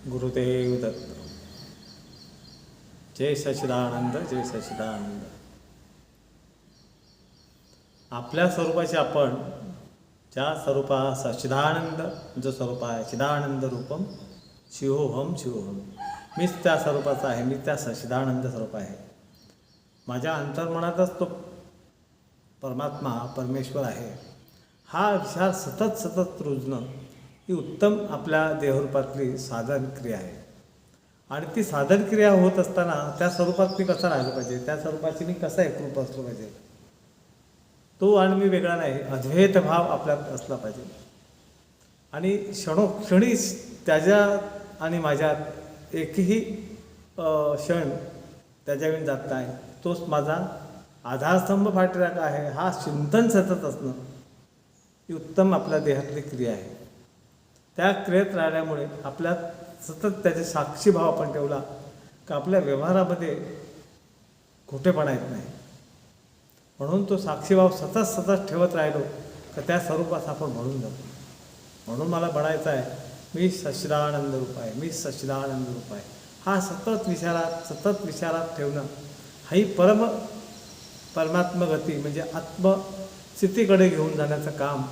गुरुदेव दत्त. जय सच्चिदानंद, जय सच्चिदानंद. आपल्या स्वरूपाचे आपण ज्या स्वरूपा सच्चिदानंद, जो स्वरूप आहे चिदानंद रूपम शिवोहम शिवोहम, मीच त्या स्वरूपाचा आहे, मी त्या सच्चिदानंद स्वरूप आहे. माझ्या अंतर्मनातच तो परमात्मा परमेश्वर आहे. हा विचार सतत सतत रुजणं ही उत्तम आपल्या देहरूपातली साधन क्रिया आहे. आणि ती साधन क्रिया होत असताना त्या स्वरूपात मी कसं राहिलं पाहिजे, त्या स्वरूपाची मी कसा एकरूप असलो पाहिजे, तो आणि मी वेगळा नाही, अद्वैत भाव आपल्यात असला पाहिजे. आणि क्षणोक्षणी त्याच्या आणि माझ्यात एकही क्षण त्याच्याविण जात नाही. तोच माझा आधारस्तंभ पाठीराखा आहे. हा चिंतन सतत असणं ही उत्तम आपल्या देहातली क्रिया आहे. त्या क्रियेत राहिल्यामुळे आपल्यात सतत त्याचे साक्षीभाव आपण ठेवला का आपल्या व्यवहारामध्ये खोटेपणा येत नाही. म्हणून तो साक्षीभाव सतत सतत ठेवत राहिलो का त्या स्वरूपात आपण म्हणून जातो. म्हणून मला म्हणायचं आहे, मी सच्चिदानंद रूप आहे, मी सच्चिदानंद रूप आहे. हा सतत विचारात ठेवणं ही परमात्म गती म्हणजे आत्मस्थितीकडे घेऊन जाण्याचं काम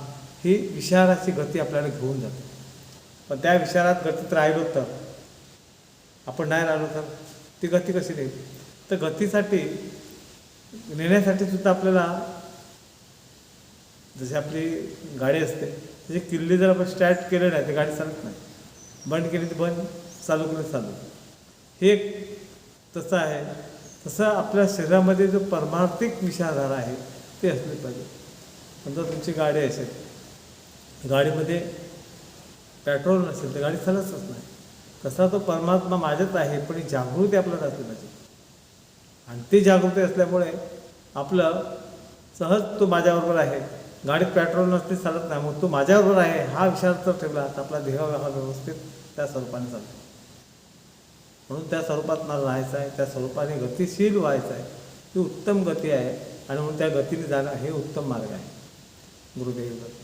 ही विचाराची गती आपल्याला घेऊन जाते. पण त्या विचारात गतीत राहिलो तर आपण नाही राहिलो तर ती गती कशी नाही. तर गतीसाठी नेण्यासाठी सुद्धा आपल्याला जशी आपली गाडी असते त्याची किल्ली जर आपण स्टार्ट केलं नाही तर गाडी चालत नाही, बंद केली तर बंद, चालू केली तर चालू. हे एक तसं आहे. तसं आपल्या शरीरामध्ये जो परमार्थिक विचारधारा आहे ते असली पाहिजे. पण जर तुमची गाडी असेल, गाडीमध्ये पेट्रोल नसेल तर गाडी चालतच नाही. तसा तो परमात्मा माझ्यात आहे, पण ही जागृती आपल्याला असली पाहिजे. आणि ती जागृती असल्यामुळे आपलं सहज तो माझ्याबरोबर आहे. गाडीत पेट्रोल नसते चालत नाही, मग तो माझ्याबरोबर आहे हा विचार जर ठेवला तर आपला देहव्यवहार व्यवस्थित त्या स्वरूपाने चालतो. म्हणून त्या स्वरूपात मला राहायचं आहे, त्या स्वरूपाने गतिशील व्हायचं आहे. ही उत्तम गती आहे आणि म्हणून त्या गतीने जाणं हे उत्तम मार्ग आहे. गुरुदेव दत्त.